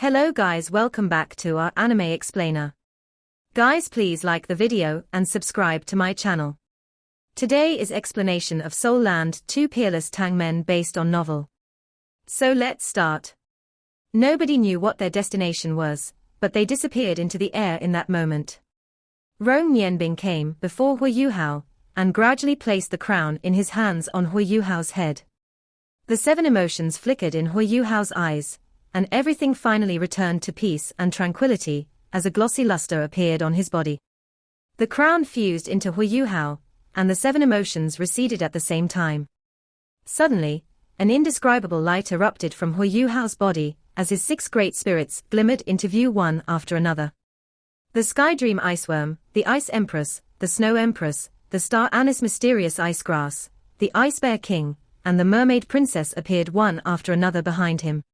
Hello guys, welcome back to our anime explainer. Guys, please like the video and subscribe to my channel. Today is explanation of Soul Land 2 Peerless Tang Men based on novel. So let's start. Nobody knew what their destination was, but they disappeared into the air in that moment. Rong Nianbing came before Huo Yuhao and gradually placed the crown in his hands on Huo Yuhao's head. The 7 emotions flickered in Huo Yuhao's eyes, and everything finally returned to peace and tranquility as a glossy luster appeared on his body. The crown fused into Huo Yuhao, and the 7 emotions receded at the same time. Suddenly, an indescribable light erupted from Huo Yuhao's body as his 6 great spirits glimmered into view one after another. The Sky Dream Iceworm, the Ice Empress, the Snow Empress, the Star Anise Mysterious Ice Grass, the Ice Bear King, and the Mermaid Princess appeared one after another behind him.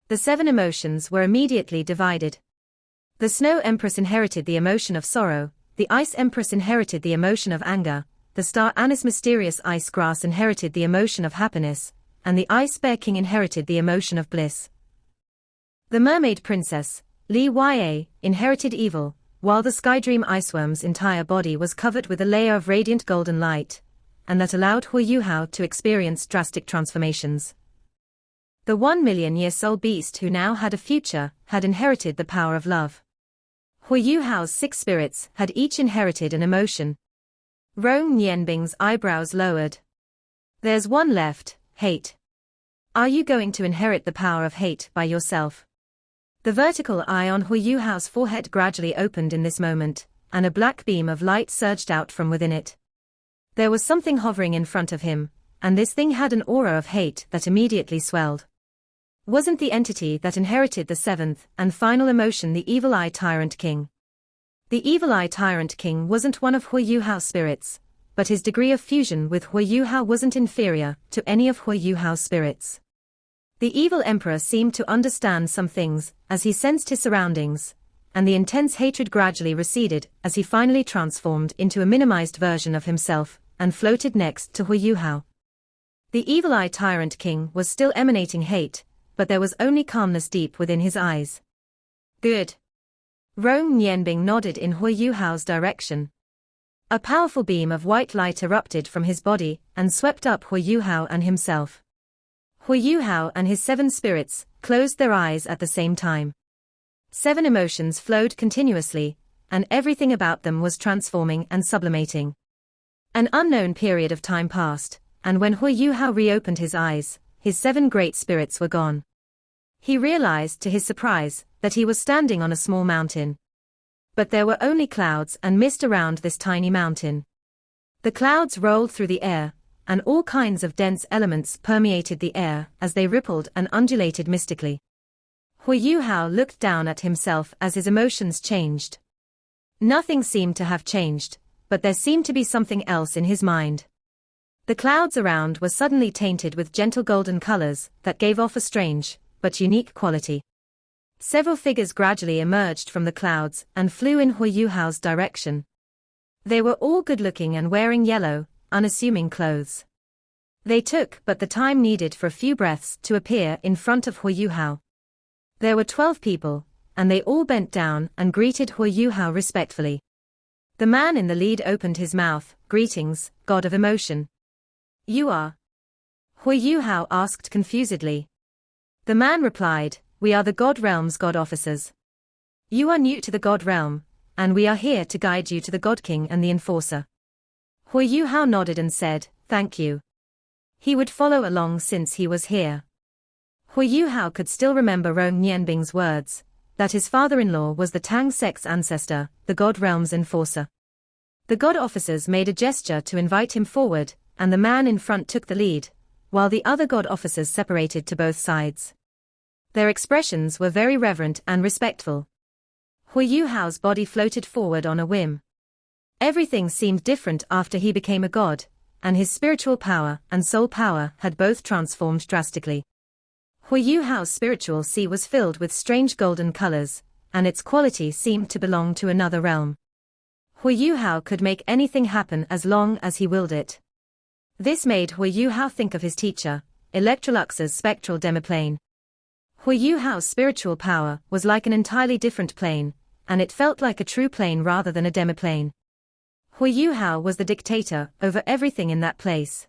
The 7 emotions were immediately divided. The Snow Empress inherited the emotion of sorrow, the Ice Empress inherited the emotion of anger, the Star Anise Mysterious Ice Grass inherited the emotion of happiness, and the Ice Bear King inherited the emotion of bliss. The Mermaid Princess, Li Ya, inherited evil, while the Sky Dream Iceworm's entire body was covered with a layer of radiant golden light, and that allowed Huo Yuhao to experience drastic transformations. The 1,000,000-year soul beast who now had a future had inherited the power of love. Huo Yuhao's 6 spirits had each inherited an emotion. Rong Nianbing's eyebrows lowered. There's one left, hate. Are you going to inherit the power of hate by yourself? The vertical eye on Huo Yuhao's forehead gradually opened in this moment, and a black beam of light surged out from within it. There was something hovering in front of him, and this thing had an aura of hate that immediately swelled. Wasn't the entity that inherited the 7th and final emotion the Evil Eye Tyrant King? The Evil Eye Tyrant King wasn't one of Huo Yuhao's spirits, but his degree of fusion with Huo Yuhao wasn't inferior to any of Huo Yuhao's spirits. The Evil Emperor seemed to understand some things as he sensed his surroundings, and the intense hatred gradually receded as he finally transformed into a minimized version of himself and floated next to Huo Yuhao. The Evil Eye Tyrant King was still emanating hate, but there was only calmness deep within his eyes. Good. Rong Nianbing nodded in Huo Yuhao's direction. A powerful beam of white light erupted from his body and swept up Huo Yuhao and himself. Huo Yuhao and his 7 spirits closed their eyes at the same time. 7 emotions flowed continuously, and everything about them was transforming and sublimating. An unknown period of time passed, and when Huo Yuhao reopened his eyes, his 7 great spirits were gone. He realized to his surprise that he was standing on a small mountain. But there were only clouds and mist around this tiny mountain. The clouds rolled through the air, and all kinds of dense elements permeated the air as they rippled and undulated mystically. Huo Yuhao looked down at himself as his emotions changed. Nothing seemed to have changed, but there seemed to be something else in his mind. The clouds around were suddenly tainted with gentle golden colors that gave off a strange, but unique quality. Several figures gradually emerged from the clouds and flew in Huo Yuhao's direction. They were all good-looking and wearing yellow, unassuming clothes. They took but the time needed for a few breaths to appear in front of Huo Yuhao. There were 12 people, and they all bent down and greeted Huo Yuhao respectfully. The man in the lead opened his mouth. Greetings, God of Emotion. You are? Huo Yuhao asked confusedly. The man replied, we are the God Realm's God Officers. You are new to the God Realm, and we are here to guide you to the God King and the Enforcer. Huo Yuhao nodded and said, thank you. He would follow along since he was here. Huo Yuhao could still remember Rong Nianbing's words, that his father-in-law was the Tang sect's ancestor, the God Realm's Enforcer. The God Officers made a gesture to invite him forward, and the man in front took the lead, while the other God Officers separated to both sides. Their expressions were very reverent and respectful. Huo Yuhao's body floated forward on a whim. Everything seemed different after he became a god, and his spiritual power and soul power had both transformed drastically. Huo Yuhao's spiritual sea was filled with strange golden colors, and its quality seemed to belong to another realm. Huo Yuhao could make anything happen as long as he willed it. This made Huo Yuhao think of his teacher, Electrolux's spectral demiplane. Huo Yuhao's spiritual power was like an entirely different plane, and it felt like a true plane rather than a demiplane. Huo Yuhao was the dictator over everything in that place.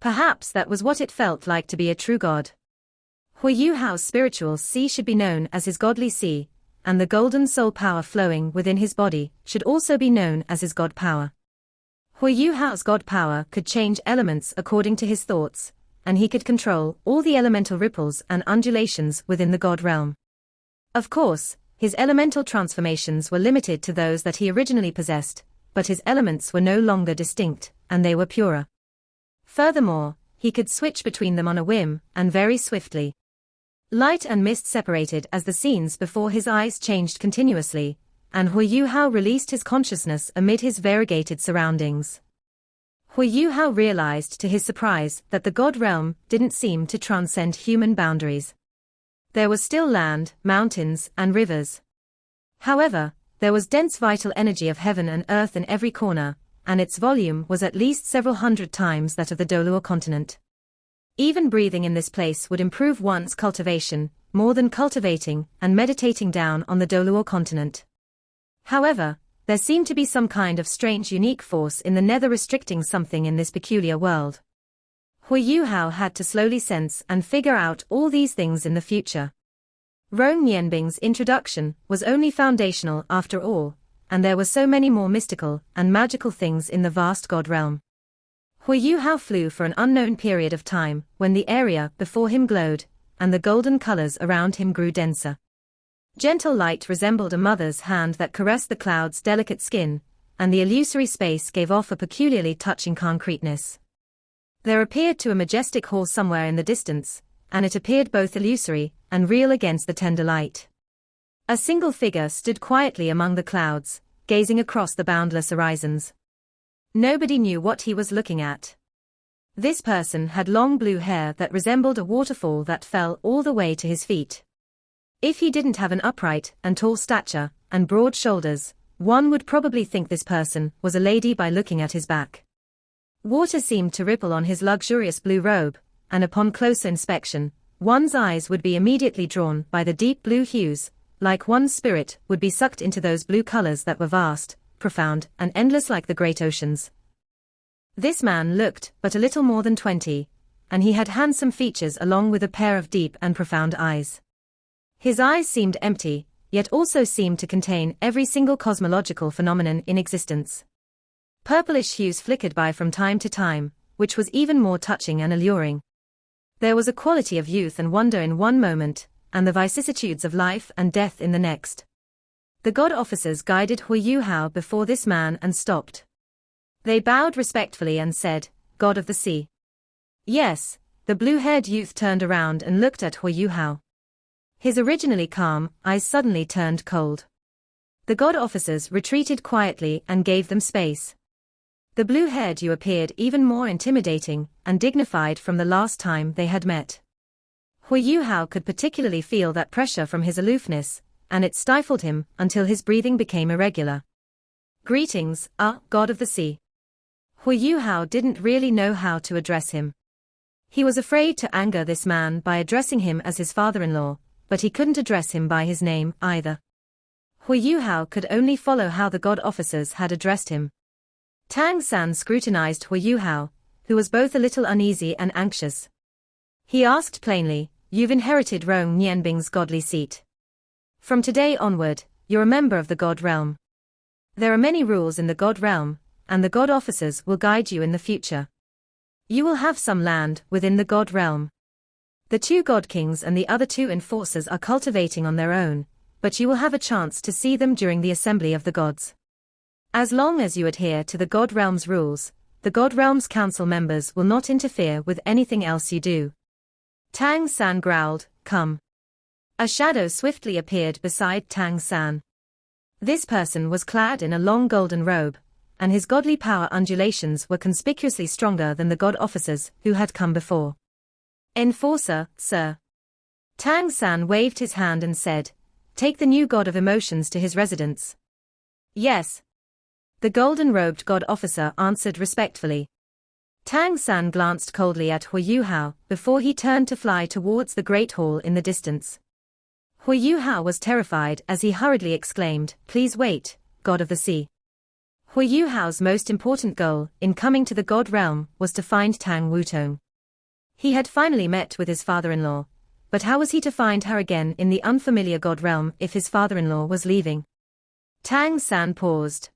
Perhaps that was what it felt like to be a true god. Huo Yuhao's spiritual sea should be known as his godly sea, and the golden soul power flowing within his body should also be known as his god power. Huo Yuhao's god power could change elements according to his thoughts, and he could control all the elemental ripples and undulations within the god realm. Of course, his elemental transformations were limited to those that he originally possessed, but his elements were no longer distinct, and they were purer. Furthermore, he could switch between them on a whim, and very swiftly. Light and mist separated as the scenes before his eyes changed continuously, and Huo Yuhao released his consciousness amid his variegated surroundings. Huo Yuhao realized to his surprise that the god realm didn't seem to transcend human boundaries. There was still land, mountains, and rivers. However, there was dense vital energy of heaven and earth in every corner, and its volume was at least several hundred times that of the Doluo continent. Even breathing in this place would improve one's cultivation, more than cultivating and meditating down on the Doluo continent. However, there seemed to be some kind of strange unique force in the nether restricting something in this peculiar world. Huo Yuhao had to slowly sense and figure out all these things in the future. Rong Nianbing's introduction was only foundational after all, and there were so many more mystical and magical things in the vast god realm. Huo Yuhao flew for an unknown period of time when the area before him glowed, and the golden colors around him grew denser. Gentle light resembled a mother's hand that caressed the cloud's delicate skin, and the illusory space gave off a peculiarly touching concreteness. There appeared to a majestic hall somewhere in the distance, and it appeared both illusory and real against the tender light. A single figure stood quietly among the clouds, gazing across the boundless horizons. Nobody knew what he was looking at. This person had long blue hair that resembled a waterfall that fell all the way to his feet. If he didn't have an upright and tall stature and broad shoulders, one would probably think this person was a lady by looking at his back. Water seemed to ripple on his luxurious blue robe, and upon closer inspection, one's eyes would be immediately drawn by the deep blue hues, like one's spirit would be sucked into those blue colors that were vast, profound, and endless like the great oceans. This man looked but a little more than 20, and he had handsome features along with a pair of deep and profound eyes. His eyes seemed empty, yet also seemed to contain every single cosmological phenomenon in existence. Purplish hues flickered by from time to time, which was even more touching and alluring. There was a quality of youth and wonder in one moment, and the vicissitudes of life and death in the next. The god officers guided Huo Yuhao before this man and stopped. They bowed respectfully and said, "God of the sea." Yes, the blue-haired youth turned around and looked at Huo Yuhao. His originally calm eyes suddenly turned cold. The god officers retreated quietly and gave them space. The blue-haired youth appeared even more intimidating and dignified from the last time they had met. Huo Yuhao could particularly feel that pressure from his aloofness, and it stifled him until his breathing became irregular. "Greetings, god of the sea." Huo Yuhao didn't really know how to address him. He was afraid to anger this man by addressing him as his father-in-law, but he couldn't address him by his name either. Huo Yuhao could only follow how the god officers had addressed him. Tang San scrutinized Huo Yuhao, who was both a little uneasy and anxious. He asked plainly, "You've inherited Rong Nianbing's godly seat. From today onward, you're a member of the god realm. There are many rules in the god realm, and the god officers will guide you in the future. You will have some land within the god realm. The 2 god kings and the other 2 enforcers are cultivating on their own, but you will have a chance to see them during the assembly of the gods. As long as you adhere to the god realm's rules, the god realm's council members will not interfere with anything else you do." Tang San growled, "Come." A shadow swiftly appeared beside Tang San. This person was clad in a long golden robe, and his godly power undulations were conspicuously stronger than the god officers who had come before. "Enforcer, sir." Tang San waved his hand and said, "Take the new god of emotions to his residence." "Yes." The golden-robed god officer answered respectfully. Tang San glanced coldly at Huo Yuhao before he turned to fly towards the great hall in the distance. Huo Yuhao was terrified as he hurriedly exclaimed, "Please wait, God of the Sea." Huo Yuhao's most important goal in coming to the God realm was to find Tang Wu. He had finally met with his father-in-law, but how was he to find her again in the unfamiliar God realm if his father-in-law was leaving? Tang San paused.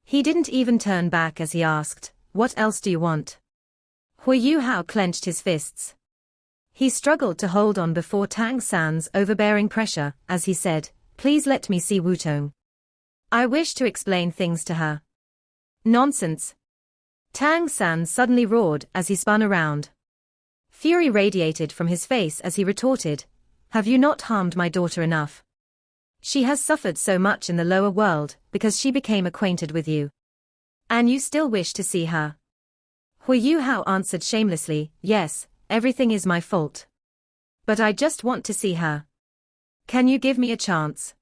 He didn't even turn back as he asked, "What else do you want?" Huo Yuhao clenched his fists. He struggled to hold on before Tang San's overbearing pressure as he said, "Please let me see Wu Tong. I wish to explain things to her." "Nonsense!" Tang San suddenly roared as he spun around. Fury radiated from his face as he retorted, "Have you not harmed my daughter enough? She has suffered so much in the lower world because she became acquainted with you. And you still wish to see her?" Huo Yuhao answered shamelessly, "Yes, everything is my fault. But I just want to see her. Can you give me a chance?"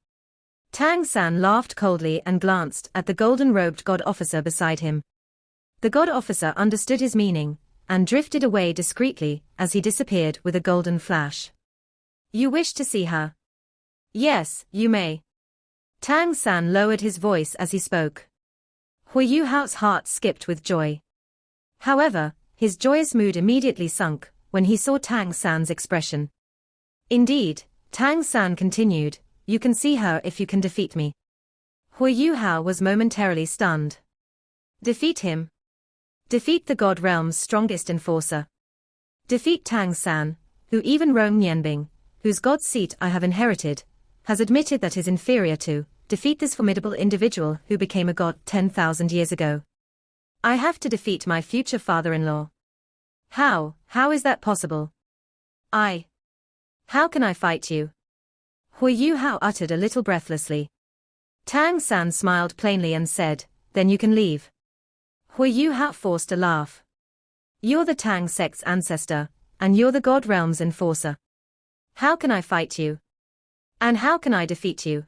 Tang San laughed coldly and glanced at the golden-robed god officer beside him. The god officer understood his meaning and drifted away discreetly as he disappeared with a golden flash. "You wish to see her?" "Yes, you may." Tang San lowered his voice as he spoke. Huo Yuhao's heart skipped with joy. However, his joyous mood immediately sunk when he saw Tang San's expression. "Indeed," Tang San continued, "you can see her if you can defeat me." Huo Yuhao was momentarily stunned. Defeat him? Defeat the God realm's strongest enforcer? Defeat Tang San, who even Rong Nianbing, whose god seat I have inherited, has admitted that is inferior to, defeat this formidable individual who became a god 10,000 years ago. I have to defeat my future father-in-law. How is that possible? How can I fight you? Huo Yuhao uttered a little breathlessly. Tang San smiled plainly and said, "Then you can leave." Huo Yuhao forced a laugh. "You're the Tang sect's ancestor, and you're the God realm's enforcer. How can I fight you? And how can I defeat you?"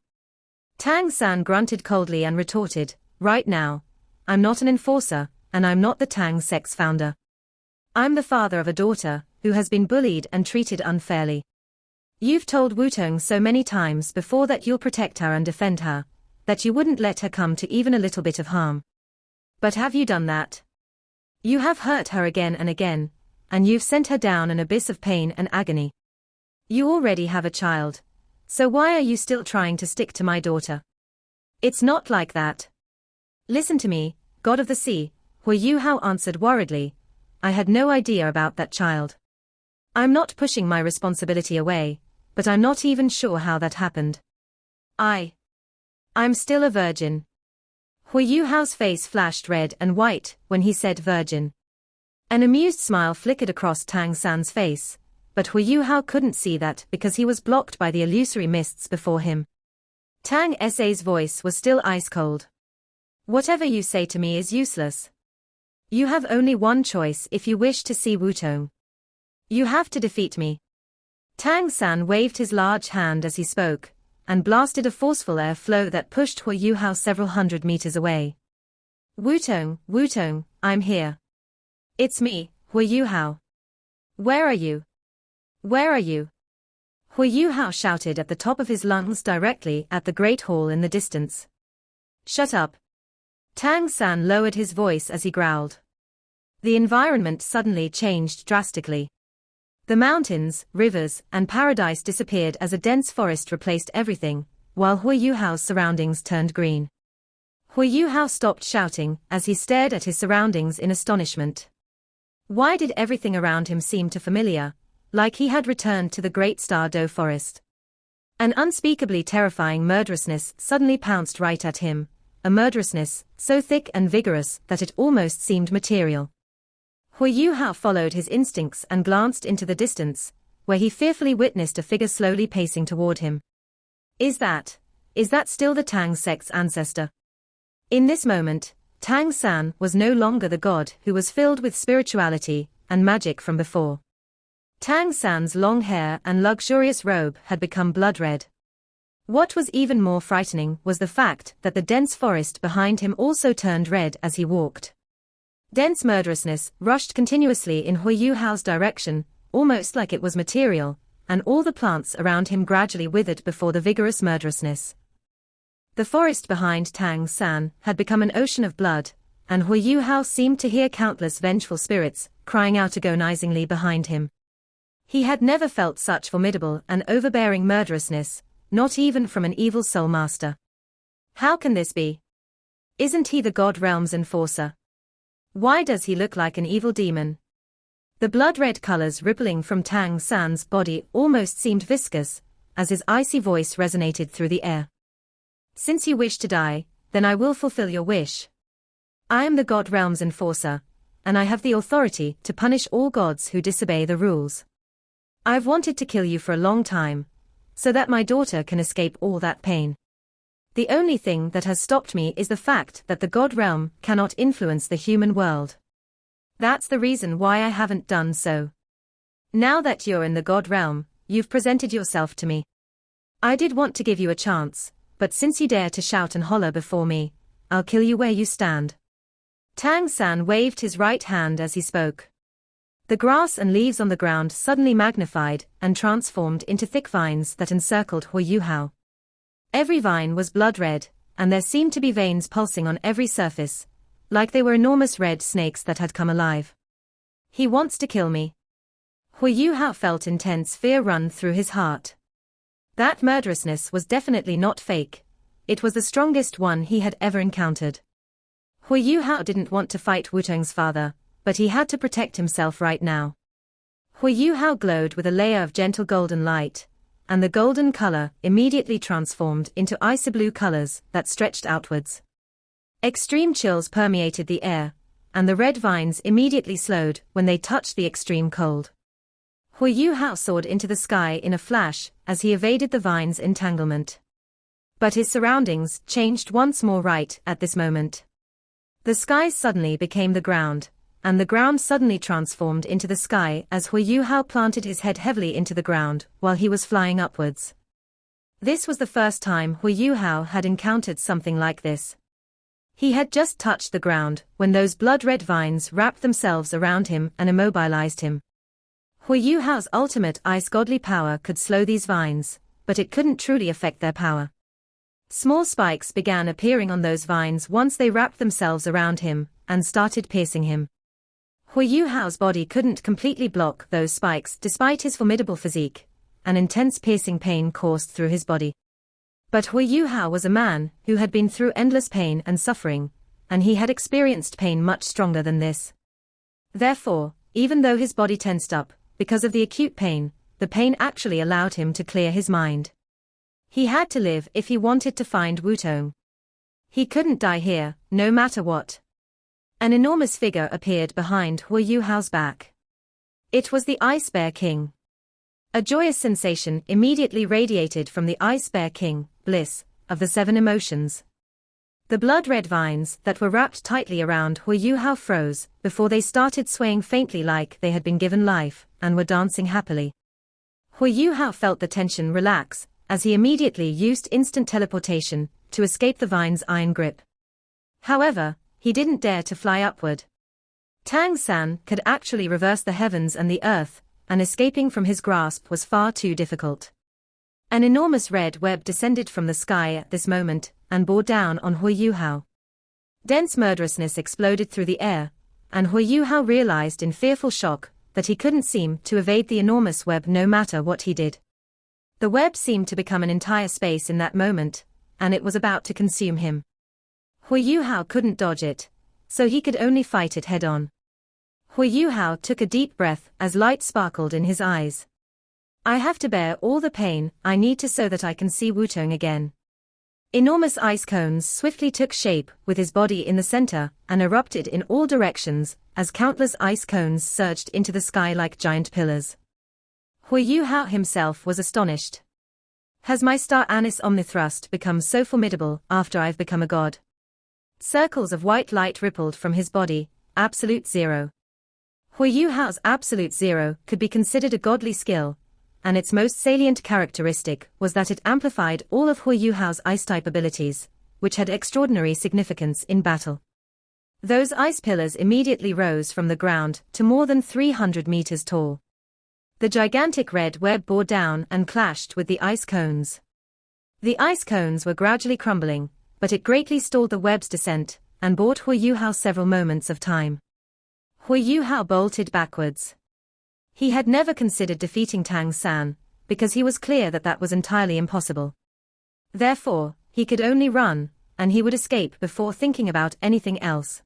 Tang San grunted coldly and retorted, "Right now, I'm not an enforcer, and I'm not the Tang sect's founder. I'm the father of a daughter who has been bullied and treated unfairly. You've told Wu Tong so many times before that you'll protect her and defend her, that you wouldn't let her come to even a little bit of harm. But have you done that? You have hurt her again and again, and you've sent her down an abyss of pain and agony. You already have a child, so why are you still trying to stick to my daughter? It's not like that. Listen to me, God of the Sea," Huo Yuhao answered worriedly. "I had no idea about that child. I'm not pushing my responsibility away, but I'm not even sure how that happened. I'm still a virgin." Huo Yuhao's face flashed red and white when he said virgin. An amused smile flickered across Tang San's face, but Huo Yuhao couldn't see that because he was blocked by the illusory mists before him. Tang Sa's voice was still ice-cold. "Whatever you say to me is useless. You have only one choice if you wish to see Wu Tong. You have to defeat me." Tang San waved his large hand as he spoke, and blasted a forceful air flow that pushed Huo Yuhao several hundred meters away. Wu Tong, I'm here. It's me, Huo Yuhao. Where are you? Where are you?" Huo Yuhao shouted at the top of his lungs directly at the great hall in the distance. "Shut up." Tang San lowered his voice as he growled. The environment suddenly changed drastically. The mountains, rivers, and paradise disappeared as a dense forest replaced everything, while Huo Yuhao's surroundings turned green. Huo Yuhao stopped shouting as he stared at his surroundings in astonishment. Why did everything around him seem too familiar, like he had returned to the great Star Do forest? An unspeakably terrifying murderousness suddenly pounced right at him, a murderousness so thick and vigorous that it almost seemed material. Huo Yuhao followed his instincts and glanced into the distance, where he fearfully witnessed a figure slowly pacing toward him. Is that still the Tang sect's ancestor? In this moment, Tang San was no longer the god who was filled with spirituality and magic from before. Tang San's long hair and luxurious robe had become blood red. What was even more frightening was the fact that the dense forest behind him also turned red as he walked. Dense murderousness rushed continuously in Huo Yuhao's direction, almost like it was material, and all the plants around him gradually withered before the vigorous murderousness. The forest behind Tang San had become an ocean of blood, and Huo Yuhao seemed to hear countless vengeful spirits crying out agonizingly behind him. He had never felt such formidable and overbearing murderousness, not even from an evil soul master. How can this be? Isn't he the God Realm's enforcer? Why does he look like an evil demon? The blood-red colors rippling from Tang San's body almost seemed viscous, as his icy voice resonated through the air. Since you wish to die, then I will fulfill your wish. I am the God Realm's enforcer, and I have the authority to punish all gods who disobey the rules. I've wanted to kill you for a long time, so that my daughter can escape all that pain. The only thing that has stopped me is the fact that the God Realm cannot influence the human world. That's the reason why I haven't done so. Now that you're in the God Realm, you've presented yourself to me. I did want to give you a chance, but since you dare to shout and holler before me, I'll kill you where you stand. Tang San waved his right hand as he spoke. The grass and leaves on the ground suddenly magnified and transformed into thick vines that encircled Huo Yuhao. Every vine was blood-red, and there seemed to be veins pulsing on every surface, like they were enormous red snakes that had come alive. He wants to kill me. Huo Yuhao felt intense fear run through his heart. That murderousness was definitely not fake. It was the strongest one he had ever encountered. Huo Yuhao didn't want to fight Wu Tong's father, but he had to protect himself right now. Huo Yuhao glowed with a layer of gentle golden light, and the golden color immediately transformed into icy blue colors that stretched outwards. Extreme chills permeated the air, and the red vines immediately slowed when they touched the extreme cold. Huo Yuhao soared into the sky in a flash as he evaded the vines' entanglement. But his surroundings changed once more right at this moment. The sky suddenly became the ground, and the ground suddenly transformed into the sky as Huo Yuhao planted his head heavily into the ground while he was flying upwards. This was the first time Huo Yuhao had encountered something like this. He had just touched the ground when those blood-red vines wrapped themselves around him and immobilized him. Huo Yuhao's ultimate ice godly power could slow these vines, but it couldn't truly affect their power. Small spikes began appearing on those vines once they wrapped themselves around him and started piercing him. Huo Yuhao's body couldn't completely block those spikes despite his formidable physique. An intense piercing pain coursed through his body. But Huo Yuhao was a man who had been through endless pain and suffering, and he had experienced pain much stronger than this. Therefore, even though his body tensed up, because of the acute pain, the pain actually allowed him to clear his mind. He had to live if he wanted to find Wu Tong. He couldn't die here, no matter what. An enormous figure appeared behind Huo Yuhao's back. It was the Ice Bear King. A joyous sensation immediately radiated from the Ice Bear King, bliss, of the seven emotions. The blood-red vines that were wrapped tightly around Huo Yuhao froze before they started swaying faintly like they had been given life and were dancing happily. Huo Yuhao felt the tension relax as he immediately used instant teleportation to escape the vine's iron grip. However, he didn't dare to fly upward. Tang San could actually reverse the heavens and the earth, and escaping from his grasp was far too difficult. An enormous red web descended from the sky at this moment and bore down on Huo Yuhao. Dense murderousness exploded through the air, and Huo Yuhao realized in fearful shock that he couldn't seem to evade the enormous web no matter what he did. The web seemed to become an entire space in that moment, and it was about to consume him. Huo Yuhao couldn't dodge it, so he could only fight it head-on. Huo Yuhao took a deep breath as light sparkled in his eyes. I have to bear all the pain I need to so that I can see Wu Tong again. Enormous ice cones swiftly took shape with his body in the center and erupted in all directions as countless ice cones surged into the sky like giant pillars. Huo Yuhao himself was astonished. Has my star anise omnithrust become so formidable after I've become a god? Circles of white light rippled from his body, absolute zero. Huo Yuhao's absolute zero could be considered a godly skill, and its most salient characteristic was that it amplified all of Huo Yuhao's ice-type abilities, which had extraordinary significance in battle. Those ice pillars immediately rose from the ground to more than 300 meters tall. The gigantic red web bore down and clashed with the ice cones. The ice cones were gradually crumbling, but it greatly stalled the web's descent, and bought Huo Yuhao several moments of time. Huo Yuhao bolted backwards. He had never considered defeating Tang San, because he was clear that that was entirely impossible. Therefore, he could only run, and he would escape before thinking about anything else.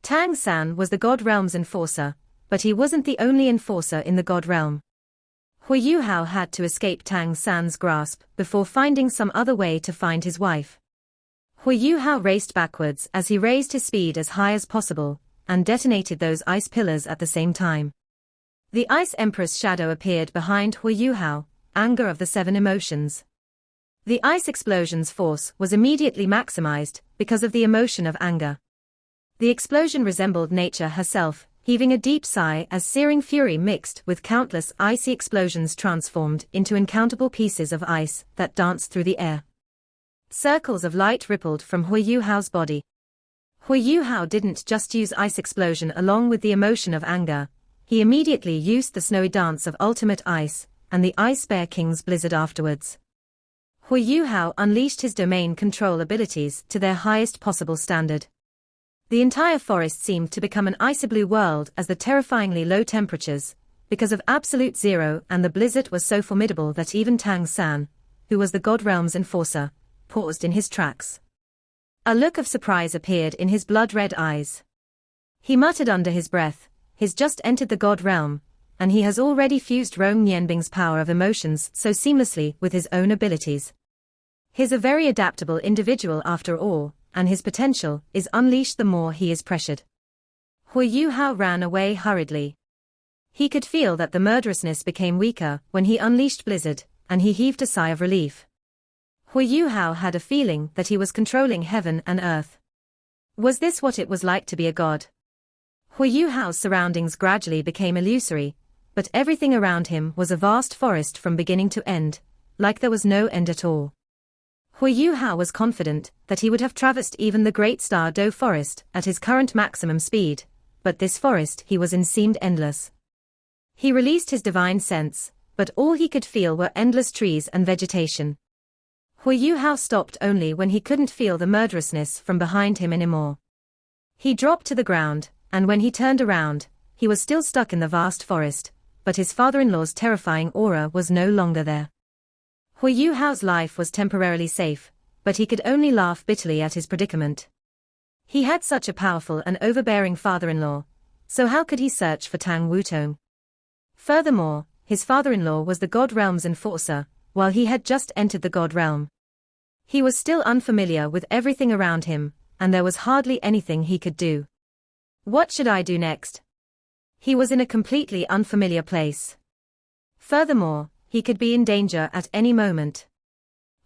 Tang San was the God Realm's enforcer, but he wasn't the only enforcer in the God Realm. Huo Yuhao had to escape Tang San's grasp before finding some other way to find his wife. Huo Yuhao raced backwards as he raised his speed as high as possible, and detonated those ice pillars at the same time. The Ice Empress shadow appeared behind Huo Yuhao, anger of the 7 emotions. The ice explosion's force was immediately maximized because of the emotion of anger. The explosion resembled nature herself, heaving a deep sigh as searing fury mixed with countless icy explosions transformed into uncountable pieces of ice that danced through the air. Circles of light rippled from Huo Yuhao's body. Huo Yuhao didn't just use ice explosion along with the emotion of anger, he immediately used the snowy dance of ultimate ice, and the Ice Bear King's blizzard afterwards. Huo Yuhao unleashed his domain control abilities to their highest possible standard. The entire forest seemed to become an icy blue world as the terrifyingly low temperatures, because of absolute zero, and the blizzard was so formidable that even Tang San, who was the God Realm's enforcer, paused in his tracks. A look of surprise appeared in his blood-red eyes. He muttered under his breath, "He's just entered the God Realm, and he has already fused Rong Nianbing's power of emotions so seamlessly with his own abilities. He's a very adaptable individual after all, and his potential is unleashed the more he is pressured." Huo Yuhao ran away hurriedly. He could feel that the murderousness became weaker when he unleashed Blizzard, and he heaved a sigh of relief. Huo Yuhao had a feeling that he was controlling heaven and earth. Was this what it was like to be a god? Huo Yuhao's surroundings gradually became illusory, but everything around him was a vast forest from beginning to end, like there was no end at all. Huo Yuhao was confident that he would have traversed even the Great Star Do forest at his current maximum speed, but this forest he was in seemed endless. He released his divine sense, but all he could feel were endless trees and vegetation. Huo Yuhao stopped only when he couldn't feel the murderousness from behind him anymore. He dropped to the ground, and when he turned around, he was still stuck in the vast forest, but his father-in-law's terrifying aura was no longer there. Huo Yuhao's life was temporarily safe, but he could only laugh bitterly at his predicament. He had such a powerful and overbearing father-in-law, so how could he search for Tang Wu? Furthermore, his father-in-law was the God Realm's enforcer, while he had just entered the God Realm. He was still unfamiliar with everything around him, and there was hardly anything he could do. What should I do next? He was in a completely unfamiliar place. Furthermore, he could be in danger at any moment.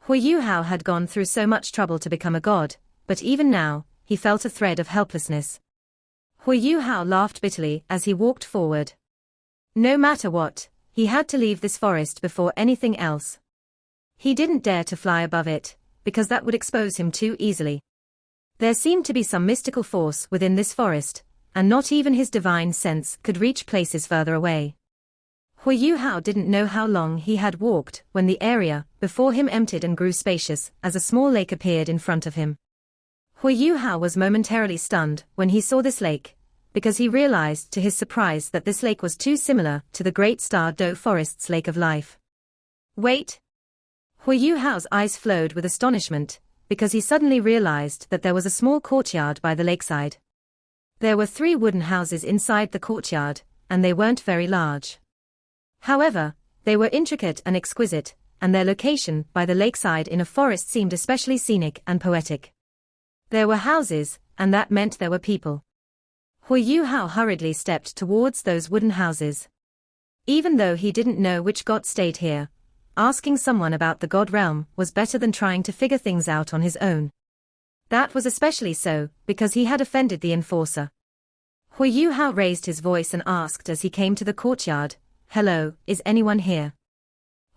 Huo Yuhao had gone through so much trouble to become a god, but even now, he felt a thread of helplessness. Huo Yuhao laughed bitterly as he walked forward. No matter what, he had to leave this forest before anything else. He didn't dare to fly above it, because that would expose him too easily. There seemed to be some mystical force within this forest, and not even his divine sense could reach places further away. Huo Yuhao didn't know how long he had walked when the area before him emptied and grew spacious as a small lake appeared in front of him. Huo Yuhao was momentarily stunned when he saw this lake, because he realized to his surprise that this lake was too similar to the Great Star Do Forest's Lake of Life. Wait! Huo Yuhao's eyes flowed with astonishment, because he suddenly realized that there was a small courtyard by the lakeside. There were 3 wooden houses inside the courtyard, and they weren't very large. However, they were intricate and exquisite, and their location by the lakeside in a forest seemed especially scenic and poetic. There were houses, and that meant there were people. Huo Yuhao hurriedly stepped towards those wooden houses. Even though he didn't know which god stayed here, asking someone about the God Realm was better than trying to figure things out on his own. That was especially so, because he had offended the enforcer. Huo Yuhao raised his voice and asked as he came to the courtyard, "Hello, is anyone here?"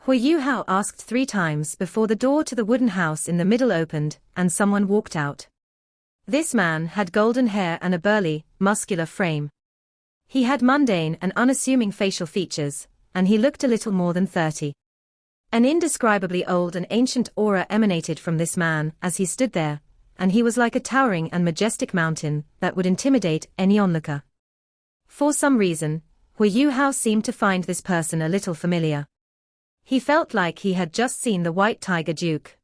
Huo Yuhao asked 3 times before the door to the wooden house in the middle opened, and someone walked out. This man had golden hair and a burly, muscular frame. He had mundane and unassuming facial features, and he looked a little more than 30. An indescribably old and ancient aura emanated from this man as he stood there, and he was like a towering and majestic mountain that would intimidate any onlooker. For some reason, Huo Yuhao seemed to find this person a little familiar. He felt like he had just seen the White Tiger Duke.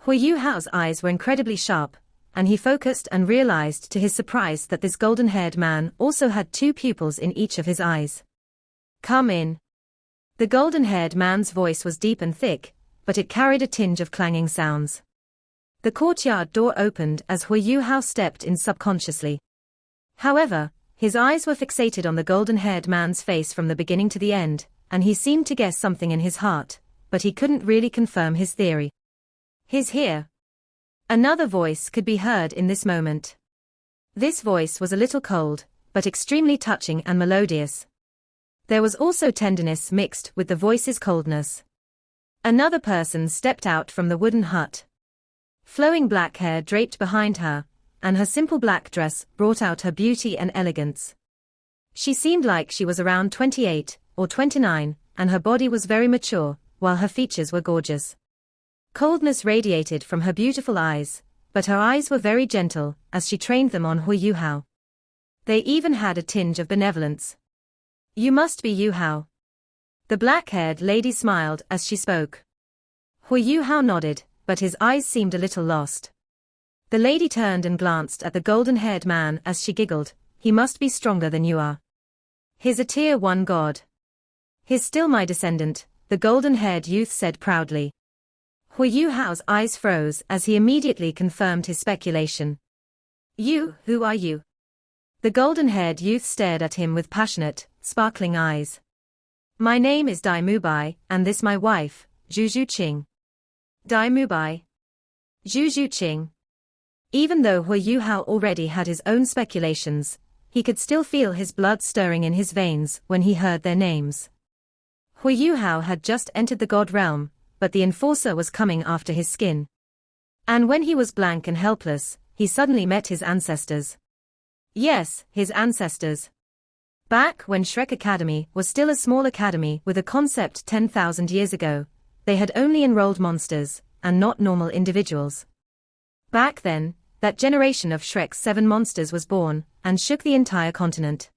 Huo Yuhao's eyes were incredibly sharp, and he focused and realized to his surprise that this golden-haired man also had 2 pupils in each of his eyes. "Come in." The golden-haired man's voice was deep and thick, but it carried a tinge of clanging sounds. The courtyard door opened as Huo Yuhao stepped in subconsciously. However, his eyes were fixated on the golden-haired man's face from the beginning to the end, and he seemed to guess something in his heart, but he couldn't really confirm his theory. "He's here." Another voice could be heard in this moment. This voice was a little cold, but extremely touching and melodious. There was also tenderness mixed with the voice's coldness. Another person stepped out from the wooden hut. Flowing black hair draped behind her, and her simple black dress brought out her beauty and elegance. She seemed like she was around 28 or 29, and her body was very mature, while her features were gorgeous. Coldness radiated from her beautiful eyes, but her eyes were very gentle as she trained them on Huo Yuhao. They even had a tinge of benevolence. "You must be Yuhao." The black-haired lady smiled as she spoke. Huo Yuhao nodded, but his eyes seemed a little lost. The lady turned and glanced at the golden-haired man as she giggled. "He must be stronger than you are. He's a tier 1 god." "He's still my descendant," the golden-haired youth said proudly. Huo Yuhao's eyes froze as he immediately confirmed his speculation. Who are you?" The golden-haired youth stared at him with passionate, sparkling eyes. "My name is Dai Mubai, and this my wife, Zhu Zhuqing." Dai Mubai. Zhu Zhuqing. Even though Huo Yuhao already had his own speculations, he could still feel his blood stirring in his veins when he heard their names. Huo Yuhao had just entered the god realm, but the enforcer was coming after his skin. And when he was blank and helpless, he suddenly met his ancestors. Yes, his ancestors. Back when Shrek Academy was still a small academy with a concept 10,000 years ago, they had only enrolled monsters, and not normal individuals. Back then, that generation of Shrek's 7 monsters was born, and shook the entire continent.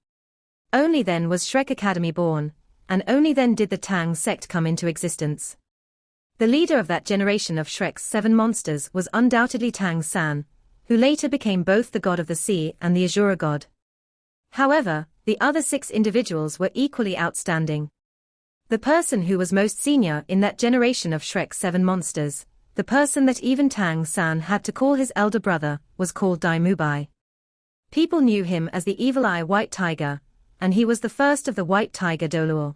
Only then was Shrek Academy born, and only then did the Tang sect come into existence. The leader of that generation of Shrek's 7 monsters was undoubtedly Tang San, who later became both the god of the sea and the Azura god. However, the other 6 individuals were equally outstanding. The person who was most senior in that generation of Shrek's 7 monsters, the person that even Tang San had to call his elder brother, was called Dai Mubai. People knew him as the Evil Eye White Tiger, and he was the first of the White Tiger Doluo.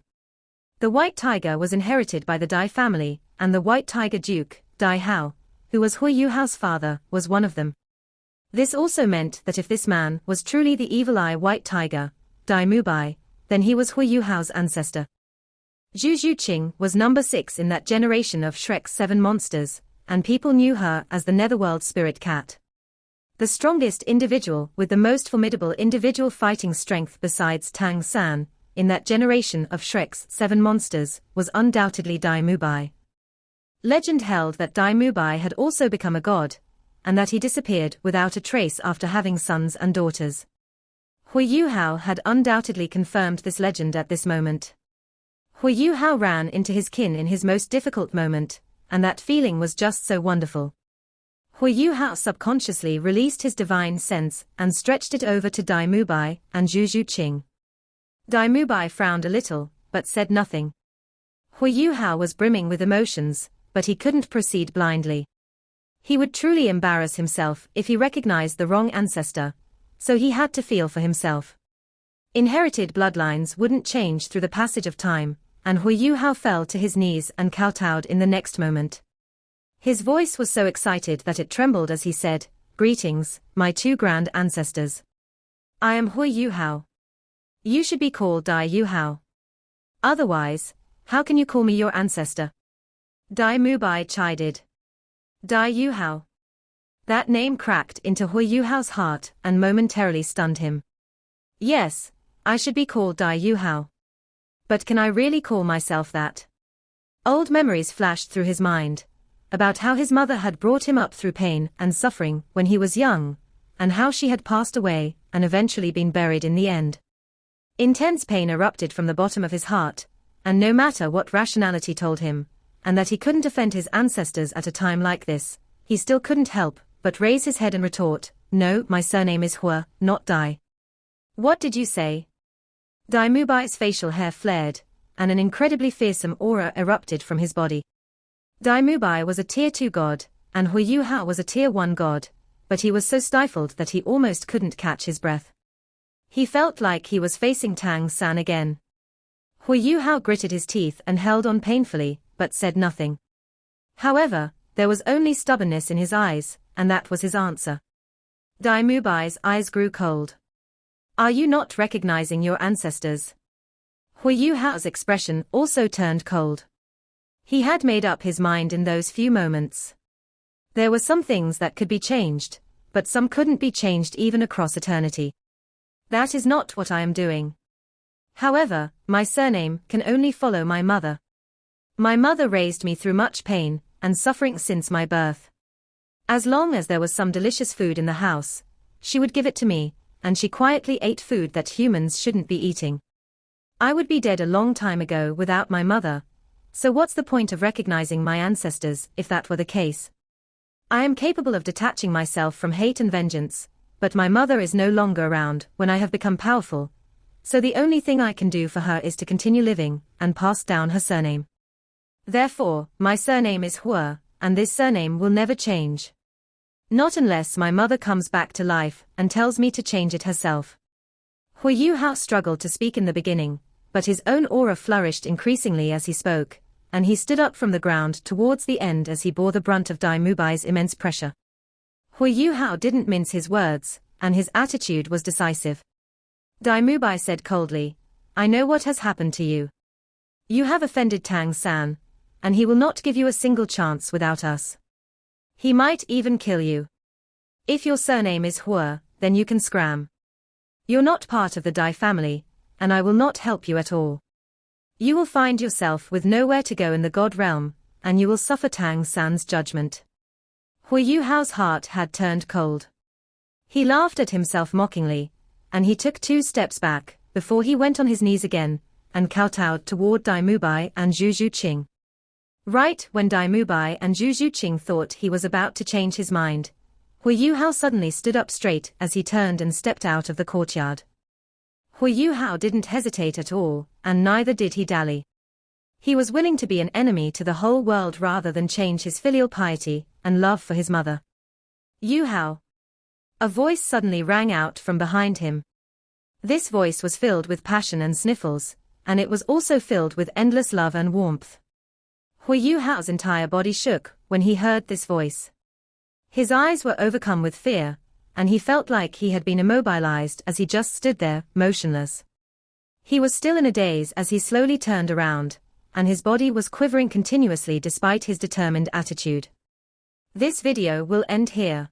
The White Tiger was inherited by the Dai family, and the White Tiger Duke, Dai Hao, who was Huo Yuhao's father, was one of them. This also meant that if this man was truly the Evil Eye White Tiger, Dai Mubai, then he was Huo Yuhao's ancestor. Zhu Zhuqing was number 6 in that generation of Shrek's 7 monsters, and people knew her as the Netherworld Spirit Cat. The strongest individual with the most formidable individual fighting strength besides Tang San, in that generation of Shrek's 7 monsters, was undoubtedly Dai Mubai. Legend held that Dai Mubai had also become a god, and that he disappeared without a trace after having sons and daughters. Huo Yuhao had undoubtedly confirmed this legend at this moment. Huo Yuhao ran into his kin in his most difficult moment, and that feeling was just so wonderful. Huo Yuhao subconsciously released his divine sense and stretched it over to Dai Mubai and Zhu Zhuqing. Dai Mubai frowned a little, but said nothing. Huo Yuhao was brimming with emotions, but he couldn't proceed blindly. He would truly embarrass himself if he recognized the wrong ancestor, so he had to feel for himself. Inherited bloodlines wouldn't change through the passage of time, and Huo Yuhao fell to his knees and kowtowed in the next moment. His voice was so excited that it trembled as he said, "Greetings, my 2 grand ancestors. I am Huo Yuhao. You should be called Dai Yuhao. Otherwise, how can you call me your ancestor?" Dai Mubai chided. "Dai Yuhao. That name cracked into Huo Yuhao's heart and momentarily stunned him. Yes, I should be called Dai Yuhao. But can I really call myself that? Old memories flashed through his mind, about how his mother had brought him up through pain and suffering when he was young, and how she had passed away and eventually been buried in the end. Intense pain erupted from the bottom of his heart, and no matter what rationality told him, and that he couldn't offend his ancestors at a time like this, he still couldn't help but raise his head and retort, "No, my surname is Huo, not Dai." "What did you say?" Dai Mubai's facial hair flared, and an incredibly fearsome aura erupted from his body. Dai Mubai was a Tier 2 god, and Huo Yuhao was a Tier 1 god, but he was so stifled that he almost couldn't catch his breath. He felt like he was facing Tang San again. Huo Yuhao gritted his teeth and held on painfully, but said nothing. However, there was only stubbornness in his eyes, and that was his answer. Dai Mubai's eyes grew cold. "Are you not recognizing your ancestors?" Huo Yuhao's expression also turned cold. He had made up his mind in those few moments. There were some things that could be changed, but some couldn't be changed even across eternity. "That is not what I am doing. However, my surname can only follow my mother. My mother raised me through much pain and suffering since my birth. As long as there was some delicious food in the house, she would give it to me, and she quietly ate food that humans shouldn't be eating. I would be dead a long time ago without my mother, so what's the point of recognizing my ancestors if that were the case? I am capable of detaching myself from hate and vengeance, but my mother is no longer around when I have become powerful, so the only thing I can do for her is to continue living and pass down her surname. Therefore, my surname is Huo, and this surname will never change. Not unless my mother comes back to life and tells me to change it herself." Huo Yuhao struggled to speak in the beginning, but his own aura flourished increasingly as he spoke, and he stood up from the ground towards the end as he bore the brunt of Dai Mubai's immense pressure. Huo Yuhao didn't mince his words, and his attitude was decisive. Dai Mubai said coldly, "I know what has happened to you. You have offended Tang San, and he will not give you a single chance without us. He might even kill you. If your surname is Huo, then you can scram. You're not part of the Dai family, and I will not help you at all. You will find yourself with nowhere to go in the god realm, and you will suffer Tang San's judgment." Huo Yuhao's heart had turned cold. He laughed at himself mockingly, and he took 2 steps back, before he went on his knees again, and kowtowed toward Dai Mubai and Zhu Zhuqing. Right when Dai Mubai and Zhu Zhuqing thought he was about to change his mind, Huo Yuhao suddenly stood up straight as he turned and stepped out of the courtyard. Huo Yuhao didn't hesitate at all, and neither did he dally. He was willing to be an enemy to the whole world rather than change his filial piety and love for his mother. "Yuhao!" A voice suddenly rang out from behind him. This voice was filled with passion and sniffles, and it was also filled with endless love and warmth. Huo Yuhao's entire body shook when he heard this voice. His eyes were overcome with fear, and he felt like he had been immobilized as he just stood there, motionless. He was still in a daze as he slowly turned around, and his body was quivering continuously despite his determined attitude. This video will end here.